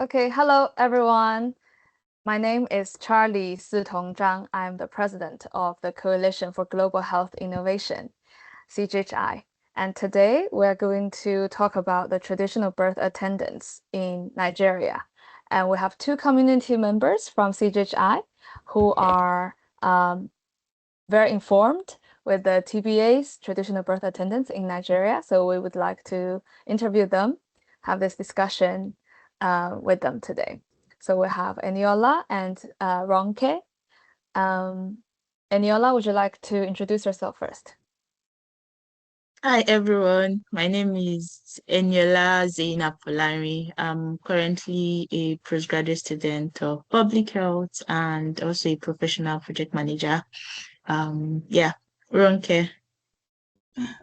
Okay, hello everyone. My name is Charlie Sitong Zhang. I'm the president of the Coalition for Global Health Innovation, CGHI. And today we're going to talk about the traditional birth attendants in Nigeria. And we have two community members from CGHI who are very informed with the TBA's traditional birth attendants in Nigeria. So we would like to interview them, have this discussion with them today. So we have Eniola and Ronke. Eniola, would you like to introduce yourself first? Hi everyone, my name is Eniola Zainab Polari. I'm currently a postgraduate student of public health and also a professional project manager. Yeah, Ronke.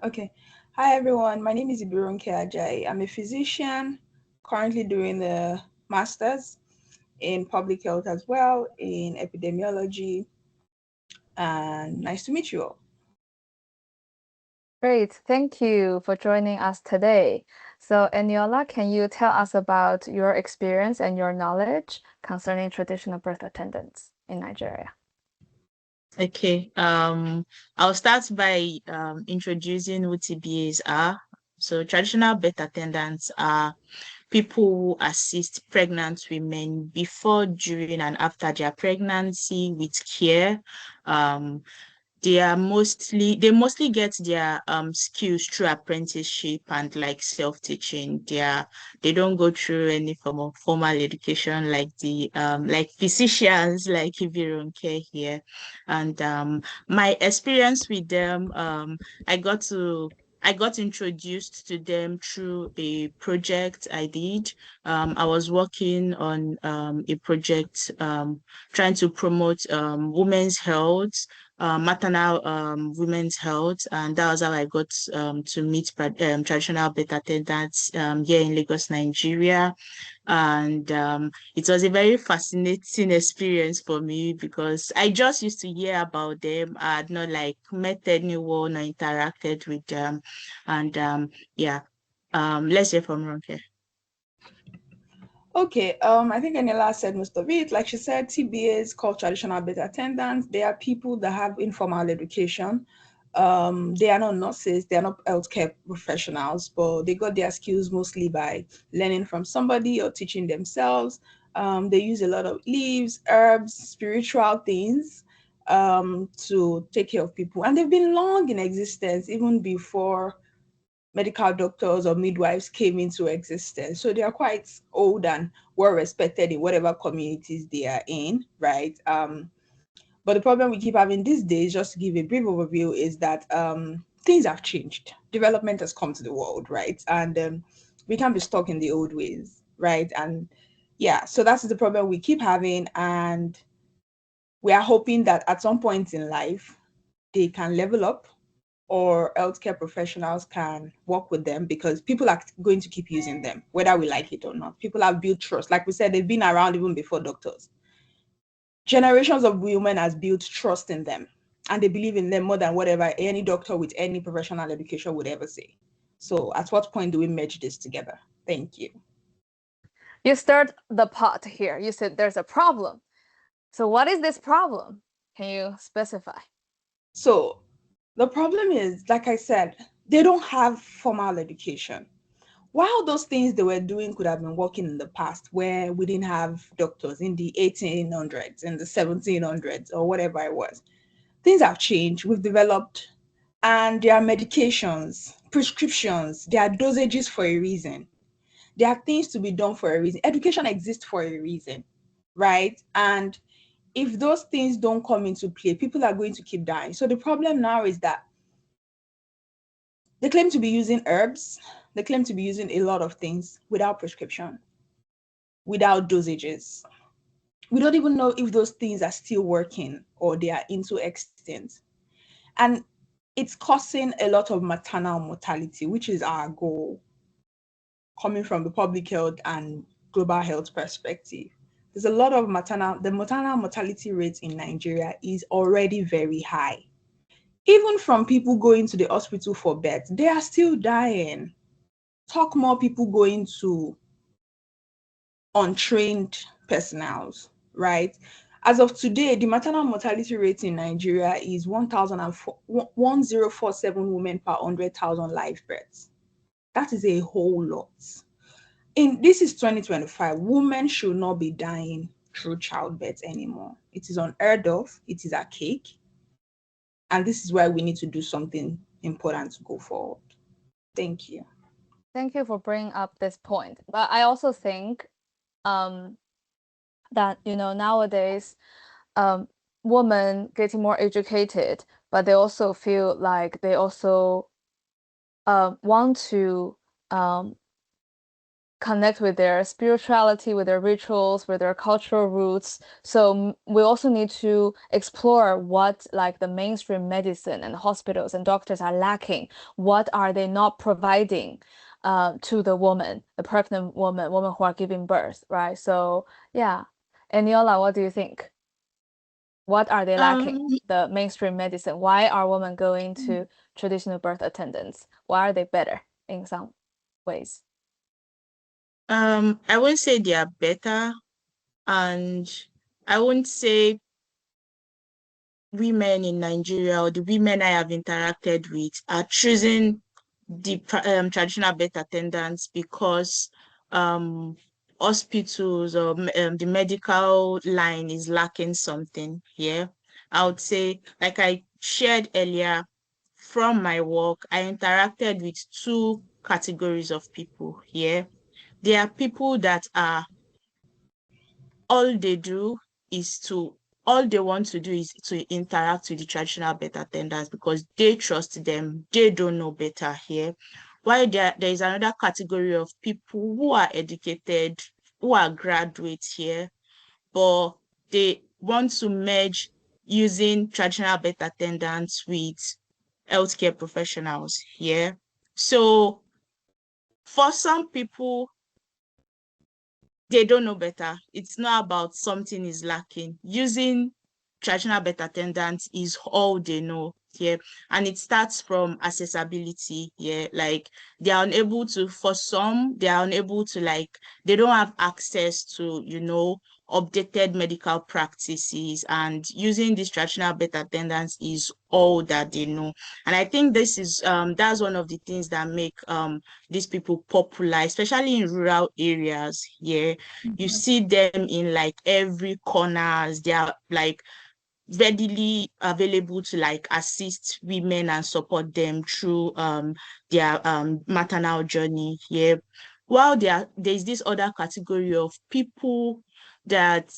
Okay. Hi, everyone. My name is Ibironke Ajayi. I'm a physician currently doing the master's in public health as well, in epidemiology. And nice to meet you all. Great, thank you for joining us today. So, Eniola, can you tell us about your experience and your knowledge concerning traditional birth attendants in Nigeria? Okay, I'll start by introducing who TBAs are. So traditional birth attendants are people who assist pregnant women before, during, and after their pregnancy with care. Um, they mostly get their skills through apprenticeship and like self-teaching. They don't go through any form of formal education like the like physicians like Care here. And my experience with them, I got to I got introduced to them through a project I did. I was working on a project trying to promote women's health, maternal women's health, and that was how I got to meet traditional birth attendants here in Lagos, Nigeria. And it was a very fascinating experience for me because I just used to hear about them. I had not like met anyone or interacted with them. And yeah, let's hear from Ronke. Okay, I think Anila said most of it. Like she said, TBAs called traditional birth attendants. They are people that have informal education. They are not nurses, they are not healthcare professionals, but they got their skills mostly by learning from somebody or teaching themselves. They use a lot of leaves, herbs, spiritual things to take care of people. And they've been long in existence, even before medical doctors or midwives came into existence. So they are quite old and well respected in whatever communities they are in, right? But the problem we keep having these days, just to give a brief overview, is that things have changed. Development has come to the world, right? And we can't be stuck in the old ways, right? And yeah, so that's the problem we keep having. And we are hoping that at some point in life, they can level up or healthcare professionals can work with them because people are going to keep using them, whether we like it or not. People have built trust. Like we said, they've been around even before doctors. Generations of women has built trust in them and they believe in them more than whatever any doctor with any professional education would ever say. So at what point do we merge this together? Thank you. You stirred the pot here. You said there's a problem. So, what is this problem? Can you specify? So the problem is, like I said, they don't have formal education. While those things they were doing could have been working in the past, where we didn't have doctors in the 1800s, in the 1700s, or whatever it was, things have changed. We've developed, and there are medications, prescriptions, there are dosages for a reason. There are things to be done for a reason. Education exists for a reason, right? And if those things don't come into play, people are going to keep dying. So the problem now is that they claim to be using herbs, they claim to be using a lot of things without prescription, without dosages. We don't even know if those things are still working or they are into extinct. And it's causing a lot of maternal mortality, which is our goal coming from the public health and global health perspective. There's a lot of the maternal mortality rate in Nigeria is already very high. Even from people going to the hospital for birth, they are still dying. Talk more people going to untrained personnel, right? As of today, the maternal mortality rate in Nigeria is 1047 women per 100,000 live births. That is a whole lot. This is 2025. Women should not be dying through childbirth anymore. It is unheard of. It is archaic. And this is why we need to do something important to go forward. Thank you. Thank you for bringing up this point. But I also think that, nowadays, women getting more educated, but they also feel like they also want to connect with their spirituality, with their rituals, with their cultural roots. So we also need to explore what like the mainstream medicine and hospitals and doctors are lacking. What are they not providing to the woman, the pregnant woman who are giving birth, right? So yeah. Eniola, what do you think? What are they lacking? The mainstream medicine. Why are women going to traditional birth attendants? Why are they better in some ways? I won't say they are better, and I won't say women in Nigeria or the women I have interacted with are choosing the traditional birth attendants because hospitals or the medical line is lacking something here. I would say, like I shared earlier, from my work, I interacted with two categories of people here. There are people that are all they do is to all they want to do is to interact with the traditional birth attendants because they trust them, they don't know better here. While there is another category of people who are educated, who are graduates here, but they want to merge using traditional birth attendants with healthcare professionals here. So for some people, they don't know better. It's not about something is lacking. Using traditional birth attendants is all they know here. And it starts from accessibility here. Like they are unable to, for some, they are unable to they don't have access to, updated medical practices, and using these traditional birth attendants is all that they know. And I think this is that's one of the things that make these people popular, especially in rural areas here. You see them in every corners. They are readily available to assist women and support them through their maternal journey here. While there's this other category of people that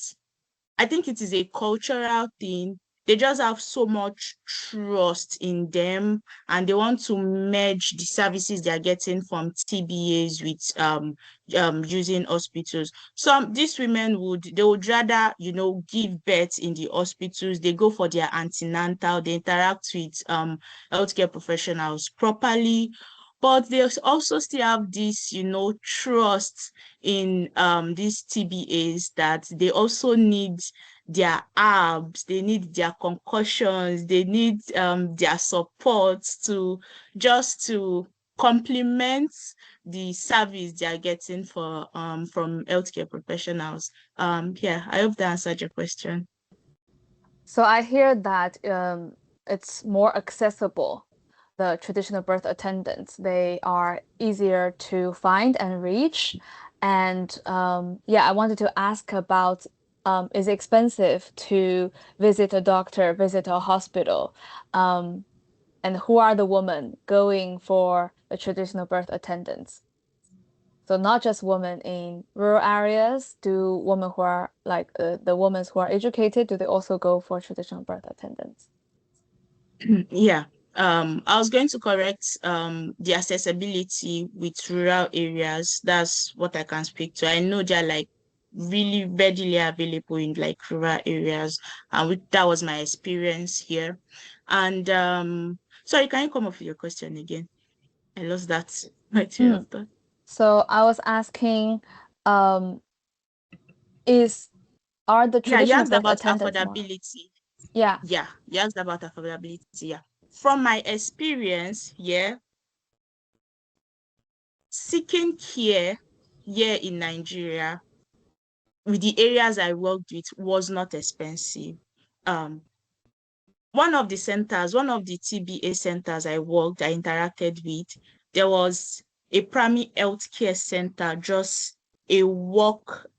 I think it is a cultural thing. They just have so much trust in them, and they want to merge the services they are getting from TBAs with using hospitals. These women would rather, give birth in the hospitals. They go for their antenatal, they interact with healthcare professionals properly, but they also still have this, trust in these TBAs that they also need their herbs, they need their concussions, they need their support to complement the service they are getting from healthcare professionals. Yeah, I hope that answered your question. So I hear that it's more accessible. The traditional birth attendants, they are easier to find and reach. And yeah, I wanted to ask about, is it expensive to visit a doctor, visit a hospital? And who are the women going for the traditional birth attendants? So not just women in rural areas, do women who are the women who are educated, do they also go for traditional birth attendants? Yeah. I was going to correct the accessibility with rural areas. That's what I can speak to. I know they're really readily available in rural areas, and that was my experience here. And sorry, can you come up with your question again? I lost that. My train of thought. So I was asking, are the Yeah, you traditional asked birth about attendants more? affordability. Yeah. Yeah, you asked about affordability. Yeah. From my experience, yeah, seeking care here in Nigeria with the areas I worked with was not expensive. One of the centers, one of the TBA centers I interacted with, there was a primary healthcare center just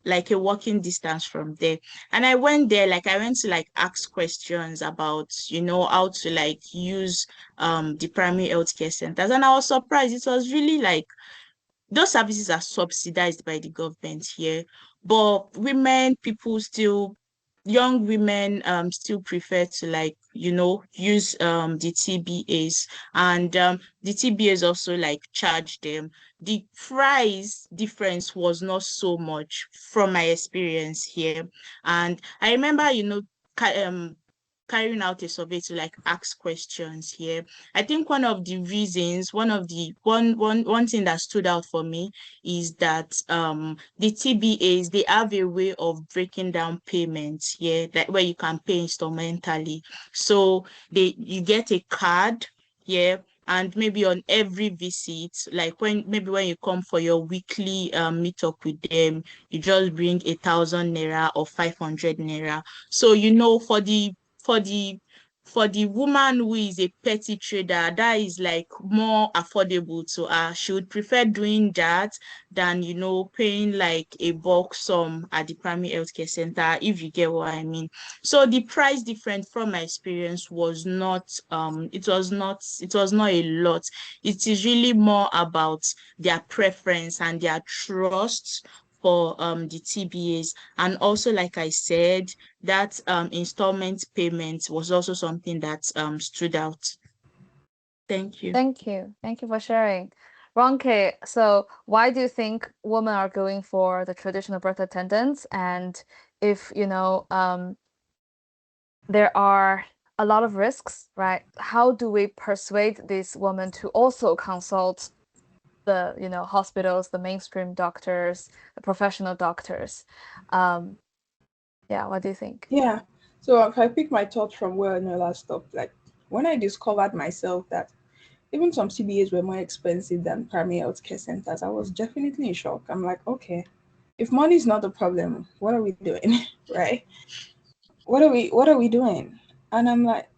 like a walking distance from there. And I went there, like I went to like ask questions about, how to like use the primary healthcare centers. And I was surprised. It was really like those services are subsidized by the government here, but young women still prefer to like use the TBAs, and the TBAs also like charge them. The price difference was not so much from my experience here. And I remember carrying out a survey to like ask questions here. I think one of the reasons, one thing that stood out for me is that the TBAs, they have a way of breaking down payments here, that where you can pay instrumentally. So you get a card here, and maybe on every visit, like when you come for your weekly meet up with them, you just bring 1,000 naira or 500 naira. So for the for the woman who is a petty trader, that is like more affordable to her. She would prefer doing that than paying like a bulk sum at the primary healthcare center, if you get what I mean. So the price difference from my experience was not it was not a lot. It is really more about their preference and their trust for the TBAs. And also, like I said, that installment payment was also something that stood out. Thank you. Thank you. Thank you for sharing. Ronke, so why do you think women are going for the traditional birth attendants? And if, there are a lot of risks, right? How do we persuade these women to also consult the, hospitals, the mainstream doctors, the professional doctors? Yeah, what do you think? Yeah. So if I pick my thoughts from where Nola stopped, like when I discovered myself that even some CBAs were more expensive than primary healthcare centers, I was definitely in shock. I'm like, okay, if money is not the problem, what are we doing? Right? What are we doing? And I'm like,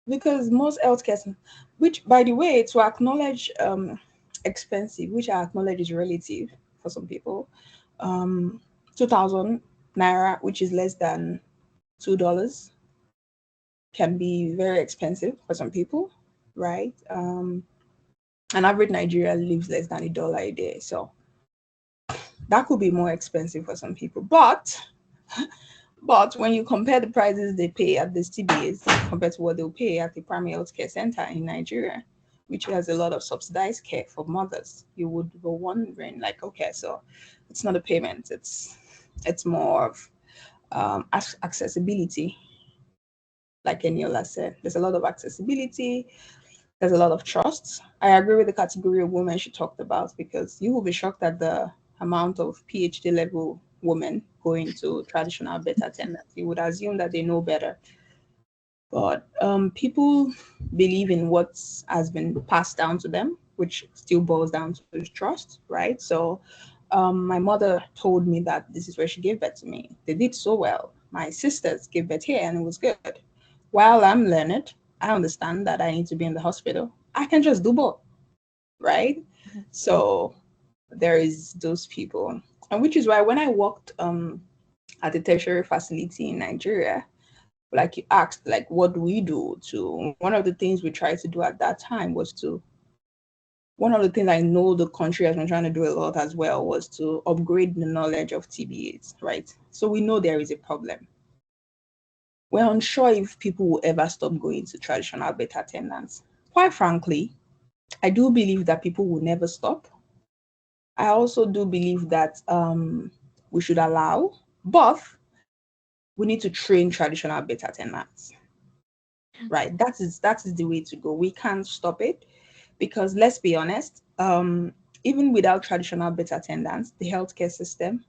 because most healthcare, which by the way, to acknowledge expensive, which I acknowledge is relative for some people, 2,000 naira, which is less than $2, can be very expensive for some people, right? An average Nigerian lives less than $1 a day, so that could be more expensive for some people. But when you compare the prices they pay at the TBAs compared to what they'll pay at the primary healthcare center in Nigeria, which has a lot of subsidized care for mothers, you would be wondering, like, okay, so it's not a payment; it's more of accessibility. Like Eniola said, there's a lot of accessibility. There's a lot of trust. I agree with the category of women she talked about, because you will be shocked at the amount of PhD level women going to traditional birth attendants. You would assume that they know better. But people believe in what has been passed down to them, which still boils down to trust, right? So my mother told me that this is where she gave birth to me. They did so well. My sisters gave birth here and it was good. While I'm learned, I understand that I need to be in the hospital. I can just do both, right? So there is those people. And which is why when I worked at a tertiary facility in Nigeria, like you asked, like what do we do to, one of the things we tried to do at that time was to, one of the things I know the country has been trying to do a lot as well was to upgrade the knowledge of TBAs, right? So we know there is a problem. We're unsure if people will ever stop going to traditional birth attendants. Quite frankly, I do believe that people will never stop. I also do believe that we should allow, but we need to train traditional birth attendants. Right. That is the way to go. We can't stop it because let's be honest, even without traditional birth attendants, the healthcare system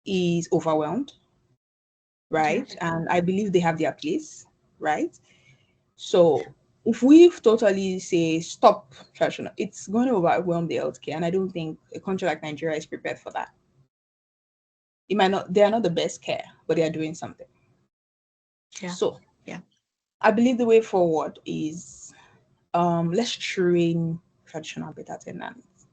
is overwhelmed, right? And I believe they have their place, right? So if we totally say stop traditional, it's going to overwhelm the healthcare, and I don't think a country like Nigeria is prepared for that. they are not the best care, but they are doing something. Yeah. So yeah, I believe the way forward is let's train traditional birth attendants.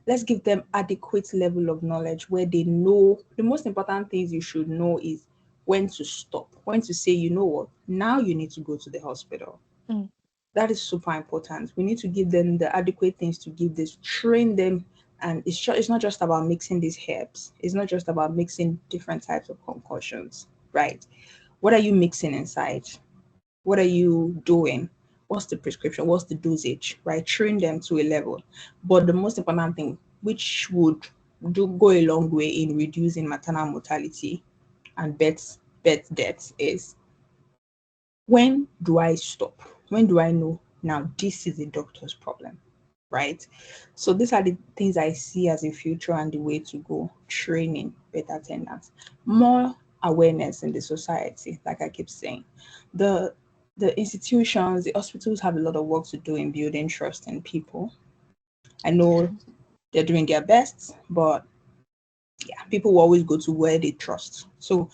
Let's give them adequate level of knowledge where they know the most important things you should know is when to stop, when to say, you know what, now you need to go to the hospital. Mm. That is super important. We need to give them the adequate things to give this, train them. And it's not just about mixing these herbs. It's not just about mixing different types of concoctions, right? What are you mixing inside? What are you doing? What's the prescription? What's the dosage? Right? Train them to a level. But the most important thing, which would go a long way in reducing maternal mortality and birth deaths, is when do I stop? When do I know now this is a doctor's problem? Right? So these are the things I see as a future and the way to go. Training birth attendants, more awareness in the society, like I keep saying. The institutions, the hospitals have a lot of work to do in building trust in people. I know they're doing their best, but yeah, people will always go to where they trust. So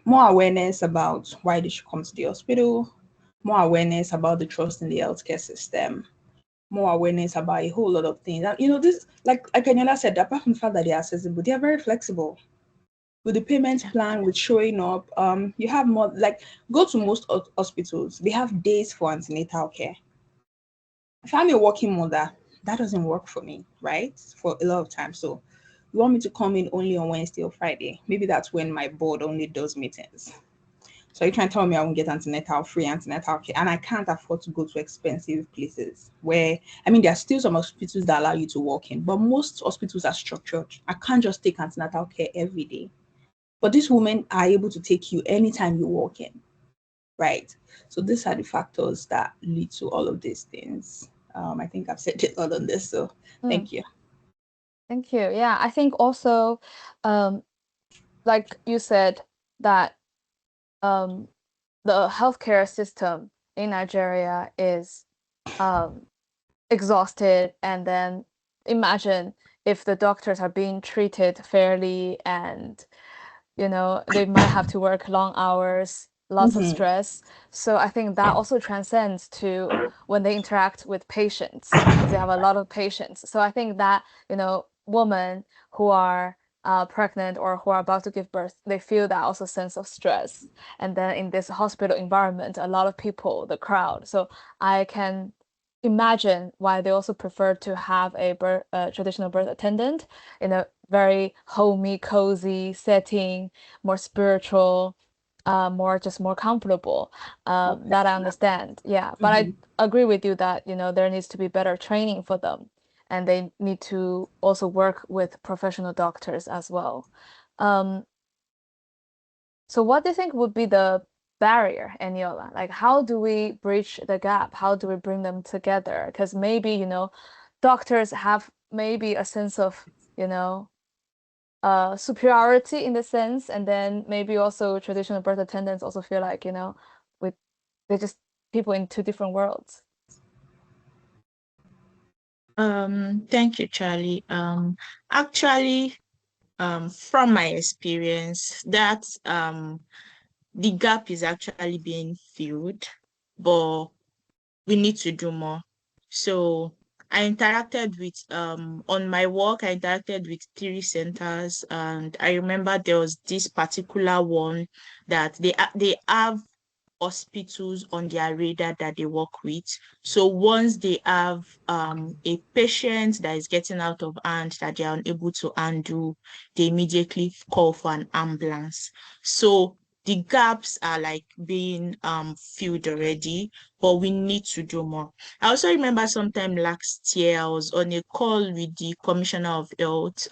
more awareness about why they should come to the hospital, more awareness about the trust in the healthcare system, more awareness about a whole lot of things. And this, like Anyola said, apart from the fact that they're accessible, they are very flexible. With the payment plan, with showing up, you have more, like, go to most hospitals, they have days for antenatal care. If I'm a working mother, that doesn't work for me, right? For a lot of times. So you want me to come in only on Wednesday or Friday? Maybe that's when my board only does meetings. So you're trying to tell me I won't get free antenatal care, and I can't afford to go to expensive places where, I mean, there are still some hospitals that allow you to walk in, but most hospitals are structured. I can't just take antenatal care every day. But these women are able to take you anytime you walk in, right? So these are the factors that lead to all of these things. I think I've said it all on this, so thank you. Thank you. Yeah, I think also, like you said, that the healthcare system in Nigeria is exhausted, and then imagine if the doctors are being treated fairly, and they might have to work long hours, lots of stress. So I think that also transcends to when they interact with patients, because they have a lot of patients. So I think that, women who are pregnant or who are about to give birth, they feel that also sense of stress. And then in this hospital environment, a lot of people, the crowd. So I can imagine why they also prefer to have a traditional birth attendant in a very homey, cozy setting, more spiritual, more comfortable. That I understand. Yeah, but I agree with you that there needs to be better training for them, and they need to also work with professional doctors as well. Um, so what do you think would be the barrier, Eniola? Like, how do we bridge the gap? How do we bring them together? Because maybe, doctors have maybe a sense of, superiority in the sense, and then maybe also traditional birth attendants also feel like, with they're just people in two different worlds. Thank you, Charlie. Actually, from my experience, that the gap is actually being filled, but we need to do more. So I interacted with on my work, I interacted with 3 centers, and I remember there was this particular one that they have hospitals on their radar that they work with. So once they have a patient that is getting out of hand that they are unable to handle, they immediately call for an ambulance. So the gaps are like being filled already, but we need to do more. I also remember sometime last year I was on a call with the Commissioner of Health,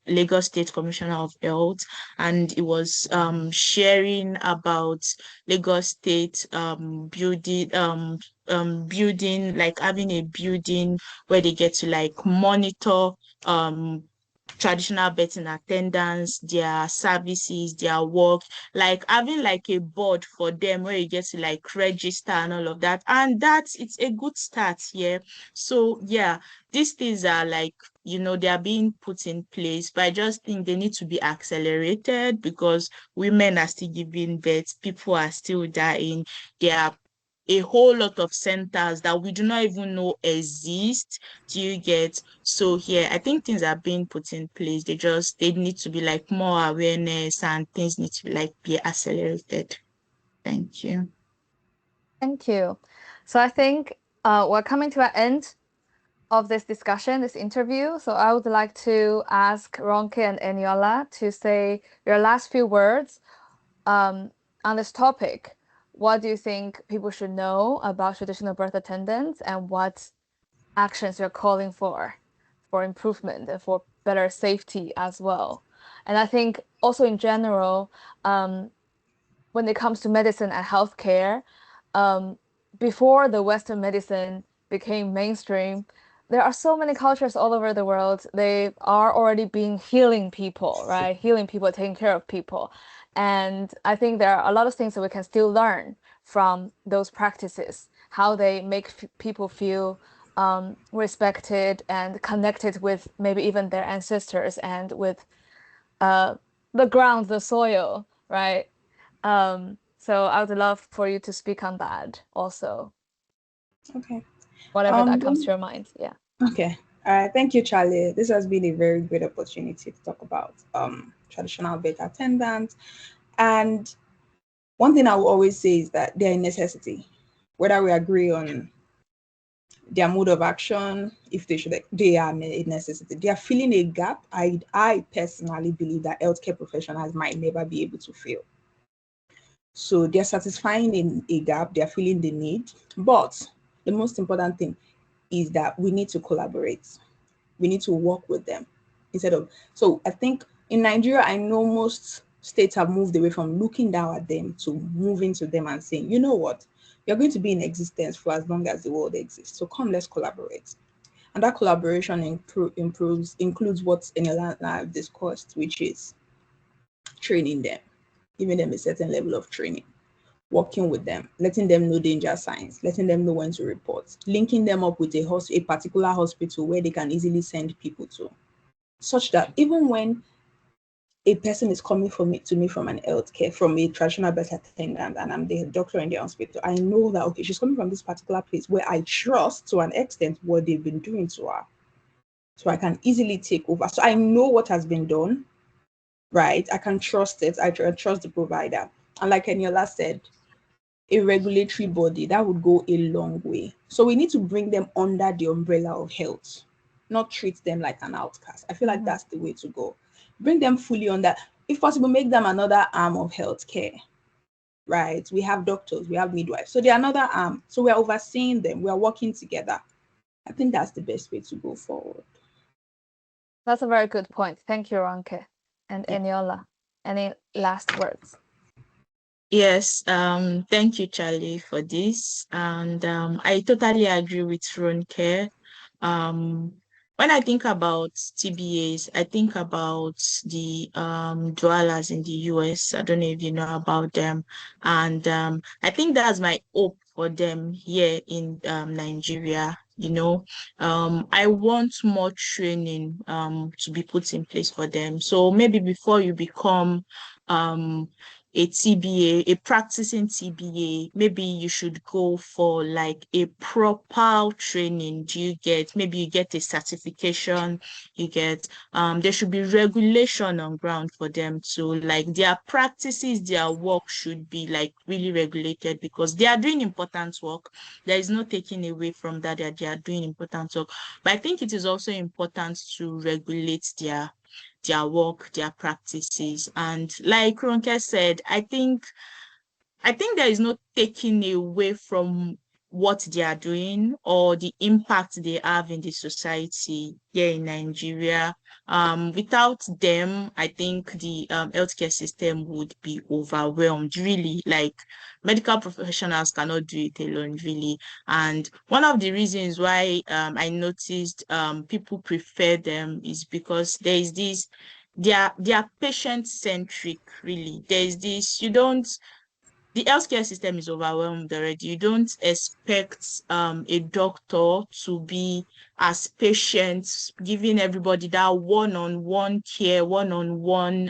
Lagos State Commissioner of Health, and it was sharing about Lagos State building, like having a building where they get to like monitor traditional birth in attendance, their services, their work, like having like a board for them where you get to like register and all of that. And it's a good start here. So yeah, these things are like, they are being put in place, but I just think they need to be accelerated because women are still giving birth, people are still dying. There are a whole lot of centers that we do not even know exist. Do you get? So here, I think things are being put in place. They need to be like more awareness and things need to like be accelerated. Thank you. Thank you. So I think we're coming to an end of this discussion, this interview. So I would like to ask Ronke and Eniola to say your last few words on this topic. What do you think people should know about traditional birth attendants, and what actions you're calling for improvement and for better safety as well? And I think also in general, when it comes to medicine and healthcare, before the Western medicine became mainstream, there are so many cultures all over the world. They are already being healing people, right? Healing people, taking care of people. And I think there are a lot of things that we can still learn from those practices, how they make people feel respected and connected with maybe even their ancestors and with the ground, the soil, right? So I would love for you to speak on that also. Okay. Whatever that comes to your mind. Yeah. Okay. Thank you, Charlie. This has been a very great opportunity to talk about traditional birth attendants. And one thing I will always say is that they're a necessity, whether we agree on their mode of action, if they are a necessity. They are filling a gap I personally believe that healthcare professionals might never be able to fill. So they're satisfying a gap, they're filling the need. But the most important thing is that we need to collaborate. We need to work with them so I think in Nigeria, I know most states have moved away from looking down at them to moving to them and saying, you know what, you're going to be in existence for as long as the world exists. So come, let's collaborate. And that collaboration includes what Eniola and I have discussed, which is training them, giving them a certain level of training, working with them, letting them know danger signs, letting them know when to report, linking them up with a particular hospital where they can easily send people to, such that even when a person is coming to me from an healthcare, from a traditional birth attendant, and I'm the doctor in the hospital, I know that, okay, she's coming from this particular place where I trust to an extent what they've been doing to her. So I can easily take over. So I know what has been done, right? I can trust it. I trust the provider. And like Eniola said, a regulatory body, that would go a long way. So we need to bring them under the umbrella of health, not treat them like an outcast. I feel like that's the way to go. Bring them fully under, if possible, make them another arm of healthcare, right? We have doctors, we have midwives. So they're another arm. So we're overseeing them, we're working together. I think that's the best way to go forward. That's a very good point. Thank you, Ronke. And Eniola, any last words? Yes, thank you, Charlie, for this. And I totally agree with Ronke. When I think about TBAs, I think about the dwellers in the US. I don't know if you know about them. And I think that's my hope for them here in Nigeria. I want more training to be put in place for them. So maybe before you become a TBA, a practicing TBA, maybe you should go for like a proper training. Do you get? Maybe you get a certification, you get, there should be regulation on ground for them to like their practices, their work should be like really regulated because they are doing important work. There is no taking away from that they are doing important work. But I think it is also important to regulate their work, their practices. And like Ronke said, I think there is no taking away from what they are doing or the impact they have in the society here in Nigeria. Without them, I think the healthcare system would be overwhelmed, really. Like, medical professionals cannot do it alone, really. And one of the reasons why I noticed people prefer them is because there is this, they are patient-centric, really. There is this, the healthcare system is overwhelmed already. You don't expect a doctor to be as patient, giving everybody that one-on-one care, one-on-one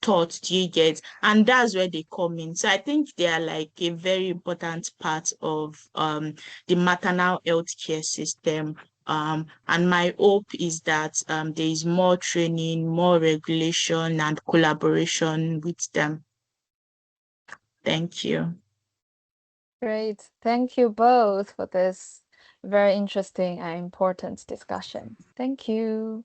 thought, do you get? And that's where they come in. So I think they are like a very important part of the maternal healthcare system. And my hope is that there is more training, more regulation, and collaboration with them. Thank you. Great. Thank you both for this very interesting and important discussion. Thank you.